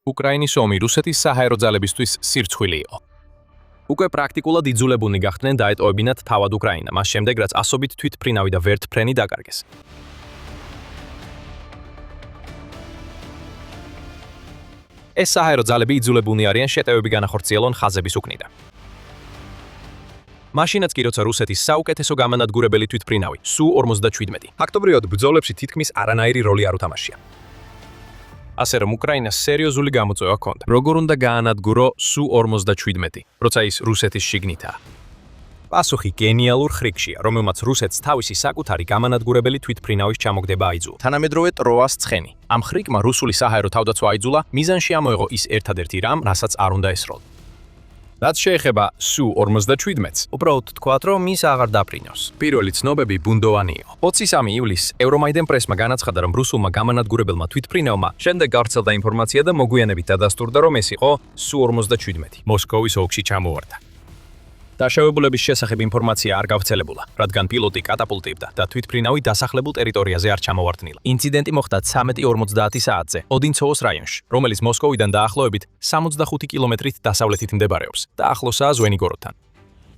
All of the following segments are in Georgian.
უკრაინის ომი რუსეთის საჰაერო ძალებისთვის სირცხვილი იყო. უკვე პრაქტიკულად იძულებულნი გახდნენ დაეტოვებინათ თავად უკრაინა, მას შემდეგ რაც ასობით თვითმფრინავი და ვერტმფრენი დაკარგეს. ეს საჰაერო ძალები იძულებულნი არიან შეტევები განახორციელონ ხაზების უკნიდან. მაშინაც კი როცა რუსეთის საუკეთესო გამანადგურებელი თვითმფრინავი Su-47 ფაქტობრივად ბრძოლებში თითქმის არანაირი როლი არ უთამაშია. ასე რომ უკრაინას სერიოზული გამოწვევა ჰქონდა. როგორ უნდა გაანადგურო Su-47, როცა ის რუსეთის შიგნითაა? პასუხი გენიალურ ხრიკშია, რომელმაც რუსეთს თავისი საკუთარი გამანადგურებელი თვითმფრინავის ჩამოგდება აიძულა. თანამედროვე ტროას ცხენი. ამ ხრიკმა რუსული საჰაერო თავდაცვა აიძულა, მიზანში ამოეღო ის ერთადერთი რამ, რასაც არ უნდა ესროლ. რაც შეეხება Su-47-ს, უბრალოდ თქვათ, რომ ის აღარ დაფრინავს. პირველი ცნობები ბუნდოვანი იყო. 23 ივლისს ევრომაიდენ პრესმა განაცხადა, რომ რუსულმა გამანადგურებელმა თვითმფრინავმა შემდეგ გავრცელდა ინფორმაცია და მოგვიანებით დადასტურდა, რომ ეს იყო Su-47. მოსკოვის ოლქში ჩამოვარდა. დაშავებულების შესახებ ინფორმაცია არ გავრცელებულა, რადგან პილოტი კატაპულტებდა და თვითმფრინავი დასახლებულ ტერიტორიაზე არ ჩამოვარდნილა. ინციდენტი მოხდა 13:50 საათზე ოდინცოვოს რაიონში, რომელიც მოსკოვიდან დაახლოებით 65 კილომეტრით დასავლეთით მდებარეობს და ახლოსაა ზვენიგოროდთან.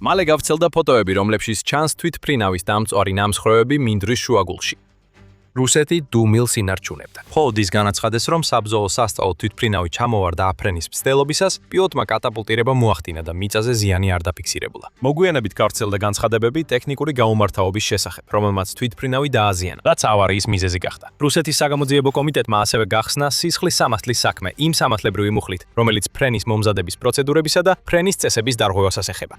მალე გავრცელდა ფოტოები, რომლებშიც ჩანს თვითმფრინავის დამწვარი ნამსხვრევები მინდვრის შუაგულში. რუსეთი დუმილს ინარჩუნებდა. მხოლოდ ის განაცხადეს, რომ საბრძოლო სასწავლო თვითმფრინავი ჩამოვარდა აფრენის მცდელობისას, პილოტმა კატაპულტირება მოახდინა და მიწაზე ზიანი არ დაფიქსირებულა. მოგვიანებით გავრცელდა განცხადებები ტექნიკური გაუმართავობის შესახებ, რომელმაც თვითმფრინავი დააზიანა, რაც ავარიის მიზეზი გახდა. რუსეთის საგამოძიებო კომიტეტმა ასევე გახსნა სისხლის სამართლის საქმე იმ სამართლებრივი მუხლით, რომელიც ფრენის მომზადების პროცედურებისა და ფრენის წესების დარღვევასაც ეხება.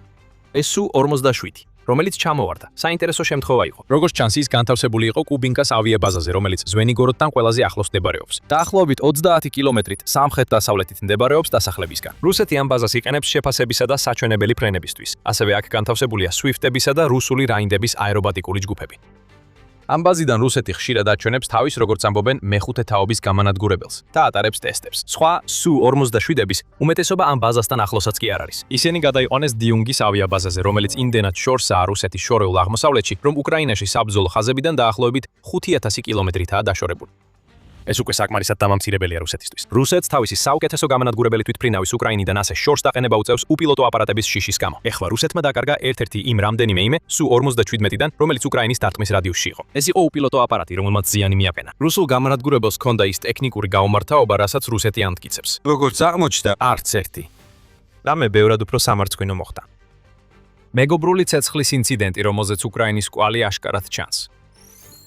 ეს Su-47, რომელიც ჩამოვარდა, საინტერესო შემთხვევა იყო. როგორც ჩანს, ის განთავსებული იყო კუბინკას ავიაბაზაზე, რომელიც ზვენიგოროდთან ყველაზე ახლოს მდებარეობს. დაახლოებით 30 კილომეტრით სამხრეთ-დასავლეთით მდებარეობს დასახლებისგან. რუსეთი ამ ბაზას იყენებს შეფასებისა და საჩვენებელი ფრენებისთვის. ასევე აქ განთავსებულია სვიფტებისა და რუსული რაინდების აერობატიკური ჯგუფები. ამ ბაზიდან რუსეთი ხშირად აჩვენებს თავის, როგორც ამბობენ, მეხუთე თაობის გამანადგურებელს და ატარებს ტესტებს. სხვა Su-47-ების უმეტესობა ამ ბაზასთან ახლოსაც კი არ არის. ისინი გადაიყვანეს დიუნგის ავიაბაზაზე, რომელიც იმდენად შორსაა რუსეთის შორეულ აღმოსავლეთში, რომ უკრაინაში საბრძოლო ხაზებიდან დაახლოებით 5000 კილომეტრითაა დაშორებული. ეს უკვე საკმარისად დამამცირებელია რუსეთისთვის. რუსეთს თავისი საუკეთესო გამანადგურებელი თვითმფრინავის უკრაინიდან ასე შორს დაყენება უწევს უპილოტო აპარატების შიშის გამო. ეხლა რუსეთმა დაკარგა ერთ-ერთი იმ რამდენიმე იმე Su-47-დან, რომელიც უკრაინის დარტყმის რადიუსში იყო. ეს იყო უპილოტო აპარატი, რომელმაც ზიანი მიაყენა. რუსულ გამანადგურებელს ჰქონდა ის ტექნიკური გაუმართავობა, რასაც რუსეთი ამტკიცებს. როგორც აღმოჩნდა, არც ერთი. რამე ბევრად უფრო სამარცხვინო მოხდა. მეგობრული ცეცხლის ინციდენტი, რომელზეც უკრაინის კვალი აშკარად ჩანს.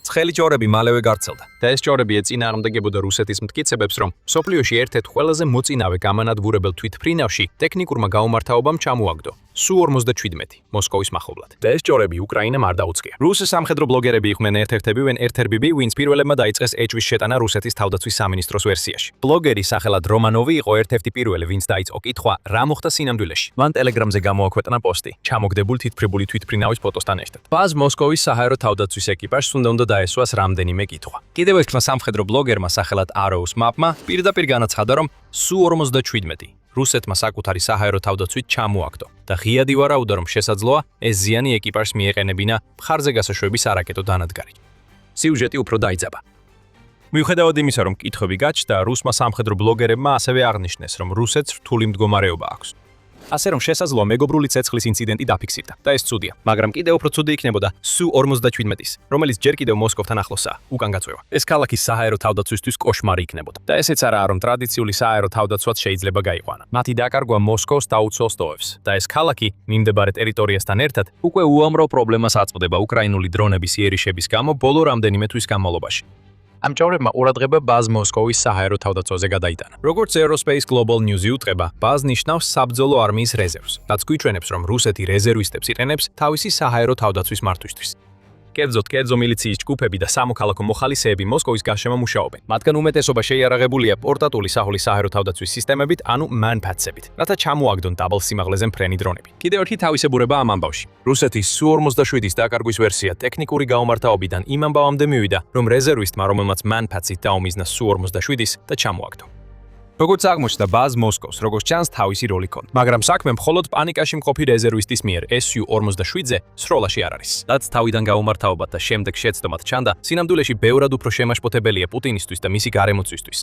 ცხელი ჭორები მალევე გავრცელდა და ეს ჭორები ეწინააღმდეგებოდა რუსეთის მტკიცებებს, რომ მსოფლიოში ერთ-ერთ ყველაზე მოწინავე გამანადგურებელ თვითმფრინავში ტექნიკურმა გაუმართავობამ ჩამოაგდო Su-47 მოსკოვის მახლობლად. და ეს ჭორები უკრაინამ არ დაუწყია. რუს სამხედრო ბლოგერები იყვნენ ერთ-ერთები, ვინც პირველებმა დაიწყეს ეჭვის შეტანა რუსეთის თავდაცვის სამინისტროს ვერსიაში. ბლოგერი სახელად რომანოვი იყო ერთ-ერთი პირველი, ვინც დაიწყო კითხვა, რა მოხდა სინამდვილეში. მან ტელეგრამზე გამოაქვეყნა პოსტი, ჩამოგდებული თვითმფრინავი თვითმფრინავის ფოტოსთან ერთად. ბაზ მოსკოვის საჰაერო თავდაცვის ეკიპაჟს უნდა დაესვას რამდენიმე კითხვა. კიდევ ერთმა სამხედრო ბლოგერმა სახელად Arrows Map-მა პირდაპირ განაცხადა, რომ Su-47 რუსეთმა საკუთარი საჰაერო თავდაცვით ჩამოაგდო და ღიად ივარაუდა, რომ შესაძლოა ეს ზიანი ეკიპაჟს მიეყენებინა მხარზე გასაშვების არაკეტო დანადგარი. სიუჟეტი უფრო დაიძაბა. მიუხედავად იმისა, რომ კითხვები გაჩნდა, რუსმა სამხედრო ბლოგერებმა ასევე აღნიშნეს, რომ რუსეთს რთული მდგომარეობა აქვს. ასე რომ შესაძლოა მეგობრული ცეცხლის ინციდენტი დაფიქსირდა და ეს ცუდია, მაგრამ კიდევ უფრო ცუდი იქნებოდა Su-47-ის, რომელიც ჯერ კიდევ მოსკოვთან ახლოსაა, უკან გაწვევა. ეს ქალაქის საჰაერო თავდაცვისთვის კოშმარი იქნებოდა. და ესეც არაა, რომ ტრადიციული საჰაერო თავდაცვაც შეიძლება გაიყვანა. მათი დაკარგვა მოსკოვს დაუცველს ტოვებს და ეს ქალაქი მიმდებარე ტერიტორიასთან ერთად უკვე უამრავ პრობლემას აწვდება უკრაინული დრონების იერიშების გამო ბოლო რამდენიმე თვის განმავლობაში. ამ ჭორებმა ყურადღება ბაზ მოსკოვის საჰაერო თავდაცვაზე გადაიტანა. როგორც Aerospace Global News-ი უტყება, ბაზ ნიშნავს საბრძოლო არმიის რეზერვს, რაც გვიჩვენებს, რომ რუსეთი რეზერვისტებს იყენებს თავისი საჰაერო თავდაცვის მართვისთვის. კერძო მილიციის ჯგუფები და სამოქალაქო მოხალისეები მოსკოვის გარშემო მუშაობენ. მათგან უმეტესობა შეიარაღებულია პორტატული საჰოლის საჰაერო თავდაცვის სისტემებით, ანუ MANPADS-ებით, რათა ჩამოაგდონ დაბალ სიმაღლეზე მფრენი დრონები. კიდევ ერთი თავისებურება ამ ამბავში. რუსეთის Su-47-ის დაკარგვის ვერსია ტექნიკური გაუმართავობიდან იმ ამბავამდე მივიდა, რომ რეზერვისტმა, რომელმაც MANPADS-ით დაუმიზნა Su-47-ის და ჩამოაგდო. როგორც აღმოჩნდა, ბაზ მოსკოვს, როგორც ჩანს, თავისი როლი ჰქონდა. მაგრამ საქმე მხოლოდ პანიკაში მყოფი რეზერვისტის მიერ Su-47-ზე სროლაში არ არის. რაც თავიდან გაუმართავობად და შემდეგ შეცდომად ჩანდა, სინამდვილეში ბევრად უფრო შემაშფოთებელია პუტინისთვის და მისი გარემოცვისთვის.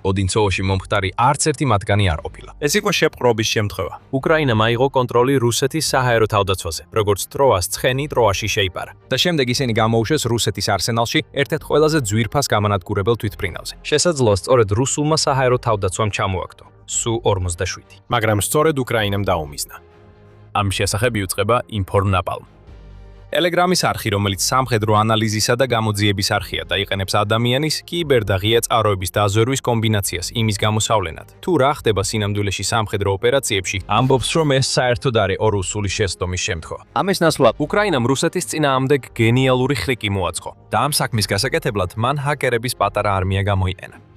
ოდინცოვოში მომხდარი არც ერთი მათგანი არ ყოფილა. ეს იყო შეპყრობის შემთხვევა. უკრაინამ აიღო კონტროლი რუსეთის საჰაერო თავდაცვაზე, როგორც ტროას ცხენი ტროაში შეიპარა. და შემდეგ ისინი გამოუშვეს რუსეთის არსენალში ერთ-ერთ ყველაზე ძვირფას გამანადგურებელ თვითმფრინავზე. შესაძლოა სწორედ რუსულმა საჰაერო თავდაცვამ ჩამოაგდო Su-47, მაგრამ სწორედ უკრაინამ დაუმიზნა. ამ შესახებ იუწყება ინფორმნაპალმ. Telegram-ის არხი, რომელიც სამხედრო ანალიზისა და გამოძიების არხია და იყენებს ადამიანის, კიბერ და ღია წყაროების დაზვერვის კომბინაციას იმის გამოსავლენად, თუ რა ხდება სინამდვილეში სამხედრო ოპერაციებში, ამბობს, რომ ეს საერთოდ არის ორ-რუსული შეცდომის შემთხვევა. ამის ნაცვლად, უკრაინამ რუსეთის წინააღმდეგ გენიალური ხრიკი მოაწყო და ამ საქმის გასაკეთებლად მან ჰაკერების პატარა არმია გამოიყენა.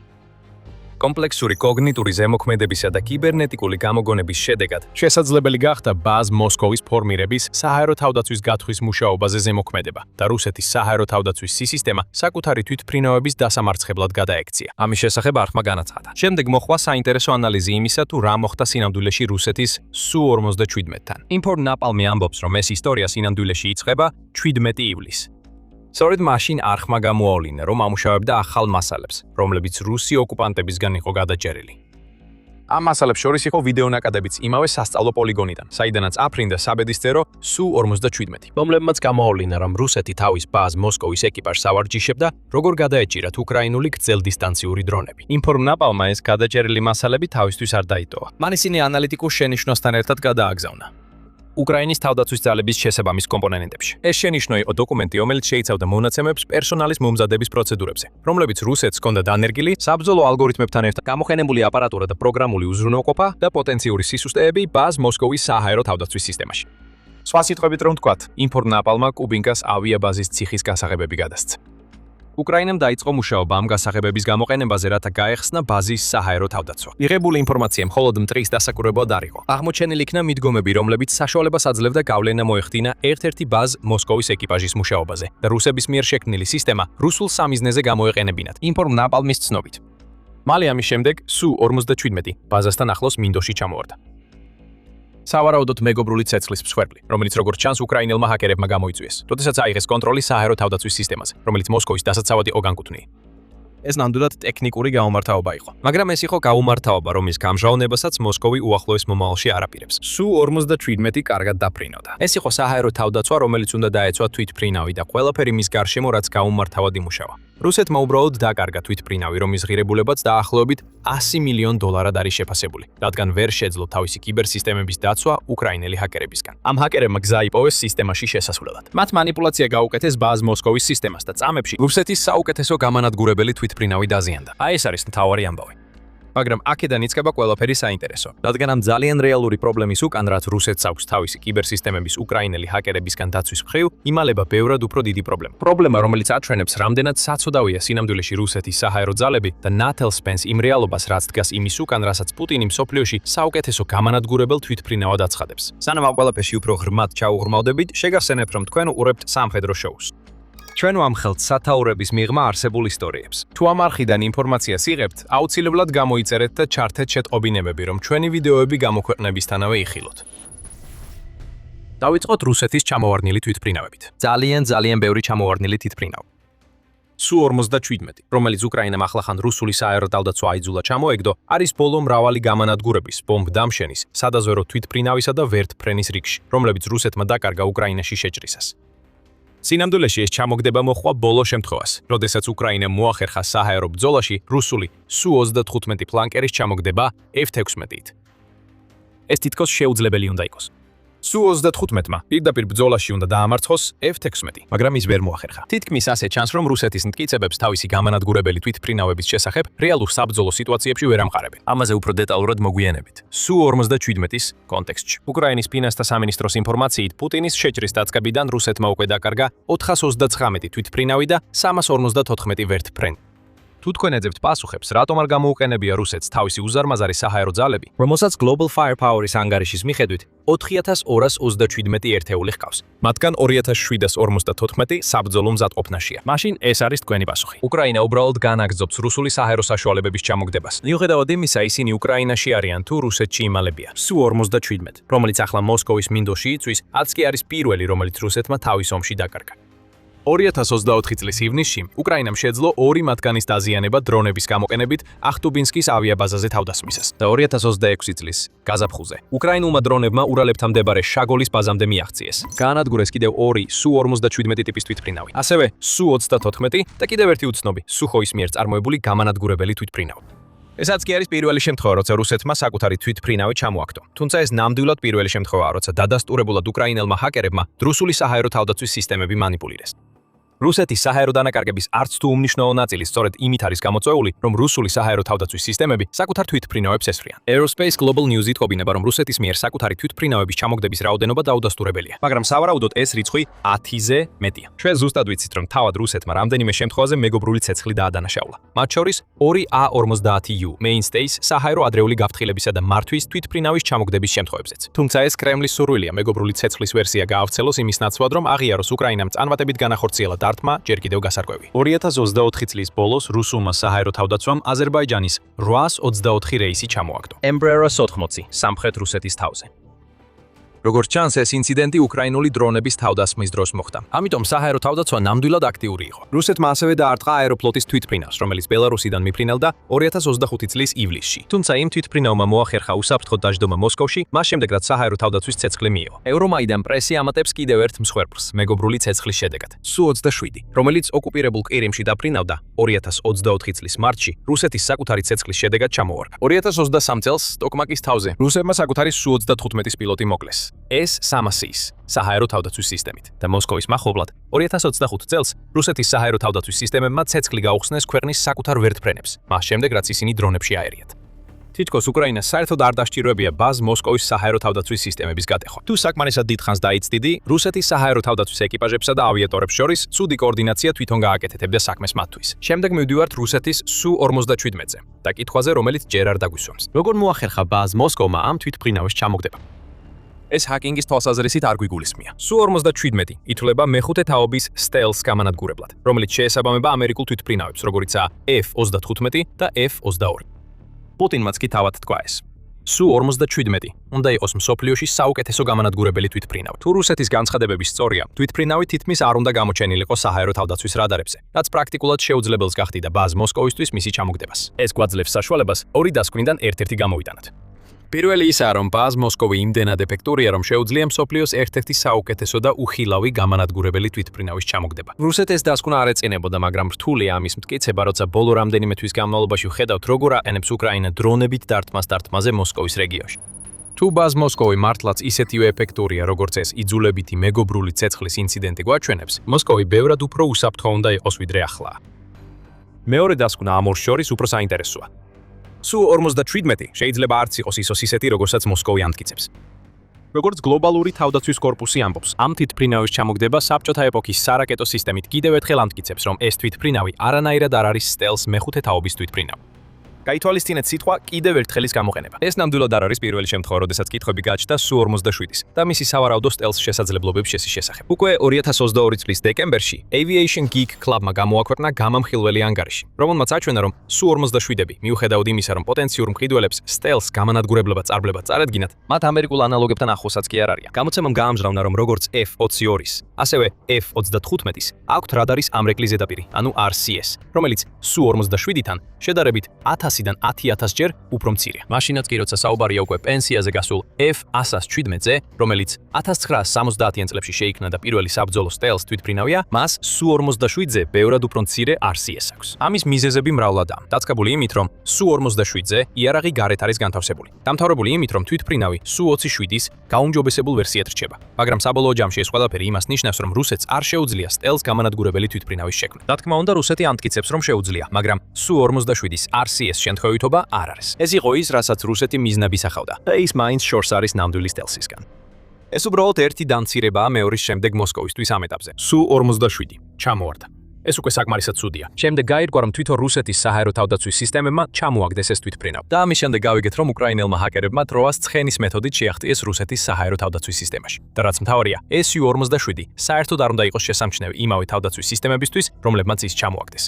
კომპლექსური კოგნიტური ზემოქმედებისა და კიბერნეტიკული გამოგონების შედეგად შესაძლებელი გახდა ბაზ მოსკოვის ფორმირების საჰაერო თავდაცვის გათვლის მუშაობაზე ზემოქმედება და რუსეთის საჰაერო თავდაცვის სისტემა საკუთარი თვითმფრინავების დასამარცხებლად გადაექცია. ამის შესახებ არხმა განაცხადა. შემდეგ მოხდა საინტერესო ანალიზი იმისა, თუ რა მოხდა სინამდვილეში რუსეთის Su-47-თან. ინფორმნაპალმი ამბობს, რომ ეს ისტორია სინამდვილეში იწყება 17 ივლისს. სწორედ მაშინ არხმა გამოავლინა, რომ ამუშავებდა ახალ მასალებს, რომლებიც რუსი ოკუპანტებისგან იყო გადაჭერილი. ამ მასალებს შორის იყო ვიდეონაკადებიც იმავე სასწავლო პოლიგონიდან, საიდანაც აფრინდა საბედისწერო Su-47. რომლებმაც გამოავლინა, რომ რუსეთი თავის ბაზ მოსკოვის ეკიპაჟს ავარჯიშებდა, როგორ გადაეჭირათ უკრაინული გრძელდისტანციური დრონები. ინფორმნაპალმა ეს გადაჭერილი მასალები თავისთვის არ დაიტოვა. მან ისინი ანალიტიკურ შენიშვნასთან ერთად გადააგზავნა უკრაინის თავდაცვის ძალების შესაბამის კომპონენტებში. ეს შენიშვნა იყო დოკუმენტი, რომელიც შეიცავდა მონაცემებს პერსონალის მომზადების პროცედურებზე, რომლებიც რუსეთს ჰქონდა დანერგილი, საბრძოლო ალგორითმებთან ერთად გამოყენებული აპარატურა და პროგრამული უზრუნველყოფა და პოტენციური სისუსტეები ბაზ მოსკოვის საჰაერო თავდაცვის სისტემაში. სხვა სიტყვებით რომ ვთქვათ, ინფორმნაპალმა კუბინკას ავიაბაზის ციხის გასაღებები გადასცა. უკრაინამ დაიწყო მუშაობა ამ გასაღებების გამოყენებაზე, რათა გაეხსნა ბაზის საჰაერო თავდაცვა. მიღებული ინფორმაცია მხოლოდ მტრის დასაკურებლად არ იყო. აღმოჩენილი იქნა მიდგომები, რომლებიც საშუალებას აძლევდა გავლენა მოეხდინა ერთ-ერთი ბაზ მოსკოვის ეკიპაჟის მუშაობაზე და რუსების მიერ შექმნილი სისტემა რუსულ სამიზნეზე გამოეყენებინათ. ინფორმნაპალმის ცნობით. მალე ამის შემდეგ Su-47 ბაზასთან ახლოს მინდოში ჩამოვარდა. სავარაუდოდ მეგობრული ცეცხლის მსხვერპლი, რომელიც როგორც ჩანს უკრაინელმა ჰაკერებმა გამოიწვიეს, როდესაც აიღეს კონტროლი საჰაერო თავდაცვის სისტემაზე, რომელიც მოსკოვის დასაცავად იყო განკუთვნილი. ეს ნამდვილად ტექნიკური გაუმართავობა იყო, მაგრამ ეს იყო გაუმართავობა, რომლის გამჟღავნებასაც მოსკოვი უახლოეს მომავალში არ აპირებს. Su-47 კარგად დაფრინავდა. ეს იყო საჰაერო თავდაცვა, რომელიც უნდა დაეცვა თვითმფრინავი და ყველაფერი მის გარშემო, რაც გაუმართავად იმუშავა. რუსეთმა უბრალოდ დაკარგა თვითმფრინავი, რომლის ღირებულებაც დაახლოებით $100 მილიონ არის შეფასებული, რადგან ვერ შეძლო თავისი კიბერსისტემების დაცვა უკრაინელი ჰაკერებისგან. ამ ჰაკერებმა გზა იპოვეს სისტემაში შესასვლელად. მათ მანიპულაცია გაუკეთეს ბაზ მოსკოვის სისტემას და წამებში რუსეთის საუკეთესო გამანადგურებელი თვითმფრინავი დაზიანდა. აი ეს არის მთავარი ამბავი. მაგრამ აქედან იწყება ყველაფერი საინტერესო, რადგან ამ ძალიან რეალური პრობლემის უკან, რაც რუსეთს აქვს თავისი კიბერსისტემების უკრაინელი ჰაკერებისგან დაცვის მხრივ, იმალება ბევრად უფრო დიდი პრობლემა. პრობლემა, რომელიც აჩვენებს, რამდენად საცოდავია სინამდვილეში რუსეთის საჰაერო ძალები და ნათელს სპენს იმ რეალობას, რაც დგას იმის უკან, რასაც პუტინი მსოფლიოში საუკეთესო გამანადგურებელ თვითმფრინავად აცხადებს. სანამ ამ ყველაფერში უფრო ღრმად ჩაუღრმავდებით, შეგახსენებ, რომ თქვენ უყურებთ სამხედრო შოუს. ჩვენ ვამხელთ სათაურების მიღმა არსებულ ისტორიებს. თუ ამ არხიდან ინფორმაციას იღებთ, აუცილებლად გამოიწერეთ და ჩართეთ შეტყობინებები, რომ ჩვენი ვიდეოები გამოქვეყნებისთანავე იხილოთ. დავიწყოთ რუსეთის ჩამოვარდნილი თვითმფრინავებით. ძალიან ბევრი ჩამოვარდნილი თვითმფრინავი. Su-47, რომელიც უკრაინამ ახლახან რუსული საჰაერო თავდაცვა აიძულა ჩამოეგდო, არის ბოლო მრავალი გამანადგურების, ბომბ-დამშენის, სადაზვერო თვითმფრინავისა და ვერტმფრენის რიგში, რომლებიც რუსეთმა დაკარგა უკრაინაში შეჭრისას. სინამდვილეში ეს ჩამოგდება მოხდა ბოლო შემთხვევას, როდესაც უკრაინამ მოახერხა საჰაერო ბრძოლაში რუსული Su-35 ფლანკერის ჩამოგდება F-16-ით. ეს თითქოს შეუძლებელი უნდა იყოს. Su-35-მა პირდაპირ ბრძოლაში უნდა დაამარცხოს F-16, მაგრამ ის ვერ მოახერხა. თითქმის ასე ჩანს, რომ რუსეთის მტკიცებებს თავისი გამანადგურებელი თვითმფრინავების შესახებ რეალურ საბრძოლო სიტუაციებში ვერ ამყარებენ. ამაზე უფრო დეტალურად მოგვიანებით. Su-47-ის კონტექსტში. უკრაინის ფინანსთა სამინისტროს ინფორმაციით, პუტინის შეჭრის დაწყებიდან რუსეთმა უკვე დაკარგა 429 თვითმფრინავი და 354 ვერტმფრენი. თუ თქვენ ეძებთ პასუხებს, რატომ არ გამოუყენებია რუსეთს თავისი უზარმაზარი საჰაერო ძალები, რომელსაც Global Firepower-ის ანგარიშის მიხედვით 4227 ერთეული ჰყავს. მათგან 2754 საბრძოლო მზადყოფნაშია. მაშინ ეს არის თქვენი პასუხი. უკრაინა უბრალოდ განაგრძობს რუსული საჰაერო საშუალებების ჩამოგდებას. მიუხედავად იმისა, ისინი უკრაინაში არიან თუ რუსეთში იმალებიან. Su-47, რომელიც ახლა მოსკოვის მინდოში იწვის, არც კი არის პირველი, რომელიც რუსეთმა თავის ომში დაკარგა. 2024 წლის ივნისში უკრაინამ შეძლო 2 მათგანის დაზიანება დრონების გამოყენებით ახტუბინსკის ავიაბაზაზე თავდასხმისას და 2026 წლის გაზაფხულზე უკრაინულმა დრონებმა ურალებთან მდებარე შაგოლის ბაზამდე მიაღწიეს. გაანადგურეს კიდევ 2 Su-57 ტიპის თვითმფრინავი, ასევე Su-34 და კიდევ ერთი უცნობი სუხოის მიერ წარმოებული გამანადგურებელი თვითმფრინავი. ესაც კი არის პირველი შემთხვევა, როცა რუსეთმა საკუთარი თვითმფრინავი ჩამოაგდო. თუმცა ეს ნამდვილად პირველი შემთხვევაა, როცა დადასტურებულად უკრაინელმა ჰაკერებმა რუსული საჰაერო თავდაცვის სისტემები მანიპულირეს. რუსეთის საჰაერო დანაკარგების არც თუ უმნიშვნელო ნაწილი სწორედ იმით არის გამოწვეული, რომ რუსული საჰაერო თავდაცვის სისტემები საკუთარ თვითმფრინავებს ესვრიან. Aerospace Global News იტყობინება, რომ რუსეთის მიერ საკუთარი თვითმფრინავების ჩამოგდების რაოდენობა დაუდასტურებელია, მაგრამ სავარაუდოდ ეს რიცხვი 10-ზე მეტია. ჩვენ ზუსტად ვიცით, რომ თავად რუსეთმა რამდენიმე შემთხვევაზე მეგობრული ცეცხლი დაადანაშაულა. მათ შორის 2A-50U Mainstays საჰაერო ადრეული გაფრთხილებისა და მართვის თვითმფრინავის ჩამოგდების შემთხვევებზეც. თუმცა ეს კრემლის სურვილია მეგობრული ცეცხლის ვერსია გაავრცელოს იმის ნაცვლად, რომ აღიაროს უკრაინამ წანვატებით განახორციელა დარტყმა ჯერ კიდევ გასარკვევი. 2024 წლის ბოლოს რუსულმა საჰაერო თავდაცვამ აზერბაიჯანის 824 რეისი ჩამოაგდო. Embraer 80 სამხრეთ რუსეთის თავზე. როგორც ჩანს, ეს ინციდენტი უკრაინული დრონების თავდასხმის დროს მოხდა. ამიტომ საჰაერო თავდაცვა ნამდვილად აქტიური იყო. რუსეთმა ასევე დაარტყა აეროფლოტის თვითმფრინავს, რომელიც ბელარუსიდან მიფრინავდა 2025 წლის ივლისში. თუმცა იმ თვითმფრინავმა მოახერხა უსაფრთხოდ დაждდომა მოსკოვში, მას შემდეგ რაც საჰაერო თავდაცვის ცეცხლი მიიღო. ევრომაიდან პრესი ამატებს კიდევ ერთ მსხვერპლს მეგობრული ცეცხლის შედეგად. Su-27, რომელიც ოკუპირებულ ყირიმში დაფრინავდა 2024 წლის მარტში, რუსეთის საკუთარი ცეცხლის შედეგად ჩამოარგა. 2023 წელს ტოკმაკის თავზე რუსებმა საკუთარი Su-35-ის პილოტი მოკლეს. S-300-ის საჰაერო თავდაცვის სისტემით და მოსკოვის მახლობლად 2025 წელს რუსეთის საჰაერო თავდაცვის სისტემებმა ცეცხლი გაუხსნეს ქვეყნის საკუთარ ვერტმფრენებს, მას შემდეგ რაც ისინი დრონებში აერიათ. თითქოს უკრაინას საერთოდ არ დასჭიროებია ბაზ მოსკოვის საჰაერო თავდაცვის სისტემების გატეხვა. თუ საკმარისად დიდხანს დაიცდიდი, რუსეთის საჰაერო თავდაცვის ეკიპაჟებსა და ავიატორებს შორის ცუდი კოორდინაცია თვითონ გააკეთებდა საქმეს მათთვის. შემდეგ მივდივართ რუსეთის Su-57-ზე და კითხვაზე, რომელიც ჯერ არ დაგვისვამს. როგორ მოახერხა ბაზ მოსკოვმა ამ თვითმფრინავის ჩამოგდება? ეს ჰაკინგის თვალსაზრისით არ გვიგულისხმია. Su-57 ითვლება მეხუთე თაობის სტელს გამანადგურებლად, რომელიც შეესაბამება ამერიკულ თვითმფრინავებს, როგორიცაა F-35 და F-22. პუტინმაც კი თავად თქვა ეს. Su-57 უნდა იყოს მსოფლიოში საუკეთესო გამანადგურებელი თვითმფრინავი. თუ რუსეთის განცხადებების სწორია, თვითმფრინავი თითქმის არ უნდა გამოჩენილიყო საჰაერო თავდაცვის რადარებზე, რაც პრაქტიკულად შეუძლებელს გახდიდა ბაზ მოსკოვისთვის მისი ჩამოგდებას. ეს გვაძლევს საშუალებას ორი დასკვნიდან ერთ-ერთი გამოვიტანოთ. პირველი ისაა, რომ ბაზ მოსკოვი იმდენად ეფექტურია, რომ შეუძლია მსოფლიოს ერთ-ერთი საუკეთესო და უხილავი გამანადგურებელი თვითმფრინავის ჩამოგდება. რუსეთს ეს დასკვნა არ ეწინებოდა, მაგრამ რთულია ამის მტკიცება, როცა ბოლო რამდენიმე თვის განმავლობაში ვხედავთ, როგორ აყენებს უკრაინა დრონებით დარტყმაზე მოსკოვის რეგიონში. თუ ბაზ მოსკოვი მართლაც ისეთივე ეფექტურია, როგორც ეს იძულებითი მეგობრული ცეცხლის ინციდენტი გვაჩვენებს, მოსკოვი ბევრად უფრო უსაფრთხო უნდა იყოს ვიდრე ახლაა. მეორე დასკვნა ამ ორ შორის უფრო საინტერესოა. Su-57 შეიძლება არც იყოს ისეთი, როგორცაც მოსკოვი ამტკიცებს. როგორც გლობალური თავდაცვის კორპუსი ამბობს, ამ თვითმფრინავის ჩამოგდება საბჭოთა ეპოქის სარაკეტო სისტემით კიდევ ერთხელ ამტკიცებს, რომ ეს თვითმფრინავი არანაირად არ არის სტელს მეხუთე თაობის თვითმფრინავი. გაითვალისწინეთ სიტყვა კიდევ ერთხელის გამოყენება. ეს ნამდვილად არ არის პირველი შემთხვევა, როდესაც კითხვები გაჩნდა Su-57-ის და მისი სავარაუდო სტელს შესაძლებლობების შესახებ. უკვე 2022 წლის დეკემბერში Aviation Geek Club-მა გამოაქვეყნა გამამხილველი ანგარიში, რომელმაც აჩვენა, რომ Su-57, მიუხედავად იმისა, რომ პოტენციურ მყიდველებს სტელს გამანადგურებლობა წარბლება წარადგინათ, მათ ამერიკულ ანალოგებთან ახლოსაც კი არ არიან. გამოცემამ გაამჟღავნა, რომ როგორც F-22-ის, ასევე F-35-ის აქვთ რადარის ამრეკლი ზედაპირი, ანუ RCS, რომელიც Su-57-თან შედარებით 1000-დან 10000 ჯერ უფრო მცირეა. მაშინაც კი როცა საუბარია უკვე პენსიაზე გასულ F-117-ზე, რომელიც 1970-იან წლებში შეიქმნა და პირველი საბრძოლო სტელს თვითმფრინავია, მას Su-57-ზე ბევრად უფრო მცირე RCS აქვს. ამის მიზეზები მრავლადაა. დაწყებული იმით, რომ Su-57-ზე იარაღი გარეთ არის განთავსებული. დამთავრებული იმით, რომ თვითმფრინავი Su-27-ის გაუმჯობესებულ ვერსიად რჩება. მაგრამ საბოლოო ჯამში ეს ყველაფერი იმას ნიშნავს, რომ რუსეთს არ შეუძლია სტელს გამანადგურებელი თვითმფრინავის შექმნა. რა თქმა უნდა, რუსეთი ამტკიცებს, რომ შეუძლია, მაგრამ Su-57-ის RCS შემთხვევითობა არ არის. ეს იყო ის, რასაც რუსეთი მიზნად ისახავდა და ის მაინც შორს არის ნამდვილი სტელსისგან. ეს უბრალოდ ერთი დამცირებაა მეორის შემდეგ მოსკოვისთვის ამ ეტაპზე. Su-57 ჩამოარდა. ეს უკვე საკმარისად ცუდია. შემდეგ გაირკვა, რომ თვითონ რუსეთის საჰაერო თავდაცვის სისტემებმა ჩამოაგდეს ეს თვითმფრინავი. და ამის შემდეგ გავიგეთ, რომ უკრაინელმა ჰაკერებმა დროას ცხენის მეთოდით შეაღწიეს რუსეთის საჰაერო თავდაცვის სისტემაში. და რაც მთავარია, ეს Su-57 საერთოდ არ უნდა იყოს შესამჩნევი იმავე თავდაცვის სისტემებისთვის, რომლებმაც ის ჩამოაგდეს.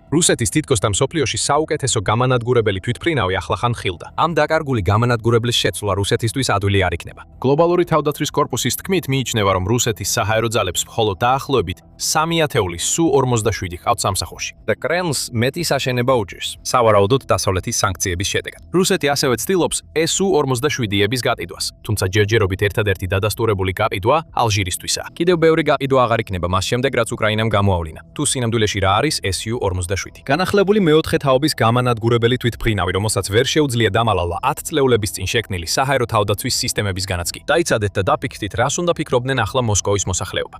რუსეთის თითქოს და მსოფლიოში საუკეთესო გამანადგურებელი თვითმფრინავი ახლახან ხილდა. ამ დაკარგული გამანადგურებლის შეცვლა რუსეთისთვის ადვილი არ იქნება. გლობალური თავდაცვის კორპუსის თქმით მიიჩნევა, რომ რუსეთის საჰაერო ძალებს მხოლოდ დაახლოებით 3/10 Su-47 ჰყავთ სამსახურში და კრემლს მეტი საშენება უჭირს, სავარაუდოდ დასავლეთის სანქციების შედეგად. რუსეთი ასევე ცდილობს Su-47-ების გაკიდვას, თუმცა ჯერჯერობით ერთადერთი დადასტურებული გაკიდვა ალჟირისთვისაა. კიდევ ბევრი გაკიდვა აღარ იქნება მას შემდეგ, რაც უკრაინამ გამოავლინა. თუ სინამდვილეში რა არის Su-47? განახლებული მეოთხე თაობის გამანადგურებელი თვითმფრინავი, რომელსაც ვერ შეუძლია დამალალა 10 წლეულების წინ შექმნილი საჰაერო თავდაცვის სისტემებისგანაც კი. დაიცადეთ და დაფიქრდით, რას უნდა ფიქრობდნენ ახლა მოსკოვის მოსახლეობა.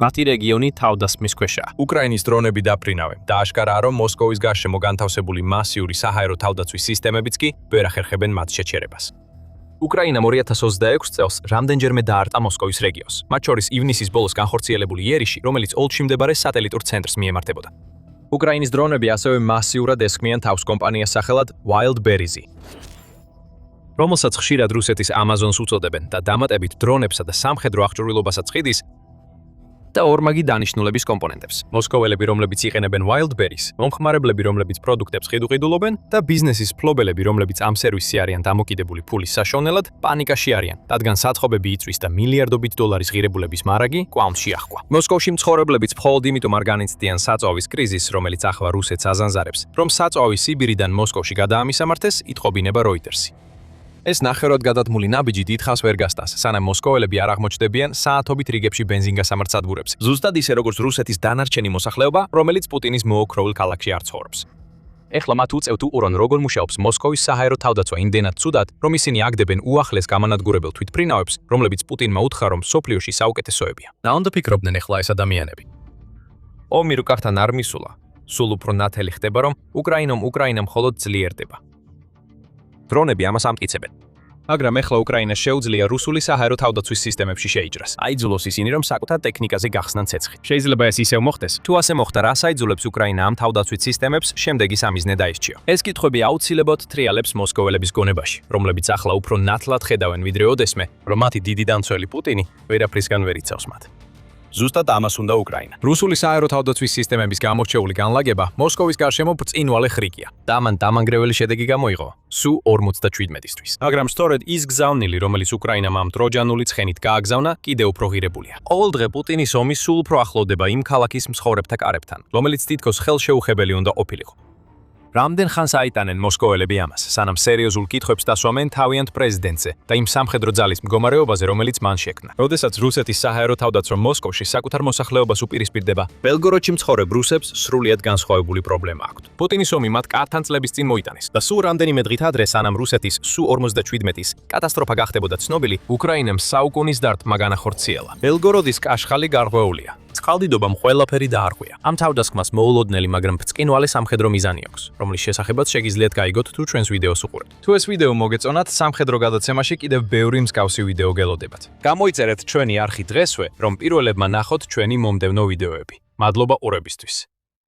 მათი რეგიონი თავდასხმის ქვეშაა. უკრაინის დრონები დაფრინავენ და აშკარაა, რომ მოსკოვის გარშემო განთავსებული მასიური საჰაერო თავდაცვის სისტემებიც კი ვერ ახერხებენ მათ შეჩერებას. უკრაინამ 2026 წელს რამდენჯერმე დაარტყა მოსკოვის რეგიონს, მათ შორის ივნისის ბოლოს განხორციელებული იერიში, რომელიც ოლქში მდებარე სატელიტურ ცენტრს მიემართებოდა. უკრაინის დრონები ასევე მასიურად ესხმიან თავს კომპანიას სახელად Wildberries-ი, რომელსაც ხშირად რუსეთის Amazon-ს უწოდებენ და დამატებით დრონებსა და სამხედრო აღჭურვილობასაც ხიდის და ორმაგი დანიშნულების კომპონენტებს. მოსკოველები, რომლებიც იყენებენ Wildberries, მომხმარებლები, რომლებიც პროდუქტებს ყიდულობენ და ბიზნესის მფლობელები, რომლებიც ამ სერვისზე არიან დამოკიდებული ფულის საშოვნელად, პანიკაში არიან, რადგან საწყობები იწვის და მილიარდობით დოლარის ღირებულების მარაგი კვამს შეახკვა. მოსკოვში მცხოვრებლებიც მხოლოდ იმიტომ არ განიცდიან საწვავის კრიზისს, რომელიც ახლა რუსეთს აზანზარებს, რომ საწვავი სიბირიდან მოსკოვში გადაამისამართეს, იტყობინება Reuters-ი. ეს ნახევრად გადადგმული ნაბიჯი დიდხანს ვერ გასტანს, სანამ მოსკოველები არ აღმოჩნდებიან საათობით რიგებში ბენზინგასამართ სადგურებზე. ზუსტად ისე, როგორც რუსეთის დანარჩენი მოსახლეობა, რომელიც პუტინის მოოქროვილ ქალაქში არ ცხოვრობს. ეხლა მათ უწევთ უყურონ, როგორ მუშაობს მოსკოვის საჰაერო თავდაცვა იმდენად ცუდად, რომ ისინი აგდებენ უახლეს გამანადგურებელ თვითმფრინავებს, რომლებიც პუტინმა უთხრა, რომ მსოფლიოში საუკეთესოებია. რა უნდა ფიქრობდნენ ეხლა ეს ადამიანები? ომი რუკახთან არ მისულა. სულ უფრო ნათელი ხდება, რომ უკრაინა მხოლოდ ძლიერდება. დრონები ამას ამტკიცებენ. მაგრამ ეხლა უკრაინას შეუძლია რუსული საჰაერო თავდაცვის სისტემებში შეიჭრას. აიძულოს ისინი, რომ საკუთარ ტექნიკაზე გახსნან ცეცხლი. შეიძლება ეს ისევ მოხდეს. თუ ასე მოხდა, რას აიძულებს უკრაინა ამ თავდაცვის სისტემებს შემდეგი სამიზნე დაისჩიო? ეს კითხვები აუცილებლად თრიალებს მოსკოველების გონებაში, რომლებიც ახლა უფრო ნათლად ხედავენ ვიდრე ოდესმე, რომ მათი დიდი დამცველი პუტინი ვერაფრისგან ვერ იცავს მათ. ზუსტად ამას უნდა უკრაინა. რუსული საჰაერო თავდაცვის სისტემების გამორჩეული განლაგება მოსკოვის გარშემო ბრწყინვალე ხრიკია და ამან დამანგრეველი შედეგი გამოიღო Su-47-ისთვის. მაგრამ სწორედ ის გზავნილი, რომელიც უკრაინამ ამ ტროჯანული ცხენით გააგზავნა, კიდევ უფრო ღირებულია. ყოველდღე პუტინის ომი სულ უფრო ახლოვდება იმ ქალაქის მცხოვრებთა კარებთან, რომელიც თითქოს ხელშეუხებელი უნდა ყოფილიყო. რამდენ ხანს აიტანენ მოსკოველები ამას, სანამ სერიოზულ კითხვებს დასვამენ თავიანთ პრეზიდენტზე და იმ სამხედრო ძალის მდგომარეობაზე, რომელიც მან შექმნა. როდესაც რუსეთის საჰაერო თავდაცვა მოსკოვში საკუთარ მოსახლეობას უპირისპირდება, ბელგოროდში მცხოვრებ რუსებს სრულიად განსხვავებული პრობლემა აქვთ. პუტინის ომი მათ კატრთან წლების წინ მოიტანეს და სულ რამდენიმე დღით ადრე, სანამ რუსეთის Su-47-ის კატასტროფა გახდებოდა ცნობილი, უკრაინამ საუკუნის დარტყმა განახორციელა. ბელგოროდის კაშხალი გარღვეულია. წყალდიდობამ ყველაფერი დაარღვია. ამ თავდასხმას მოულოდნელი, მაგრამ ბრწყინვალე სამხედრო მიზანი აქვს, რომლის შესახებაც შეგიძლიათ გაიგოთ თუ ჩვენს ვიდეოს უყურებთ. თუ ეს ვიდეო მოგეწონათ, სამხედრო გადაცემაში კიდევ ბევრი მსგავსი ვიდეო გელოდებათ. გამოიწერეთ ჩვენი არხი დღესვე, რომ პირველებმა ნახოთ ჩვენი მომდევნო ვიდეოები. მადლობა ყურებისთვის.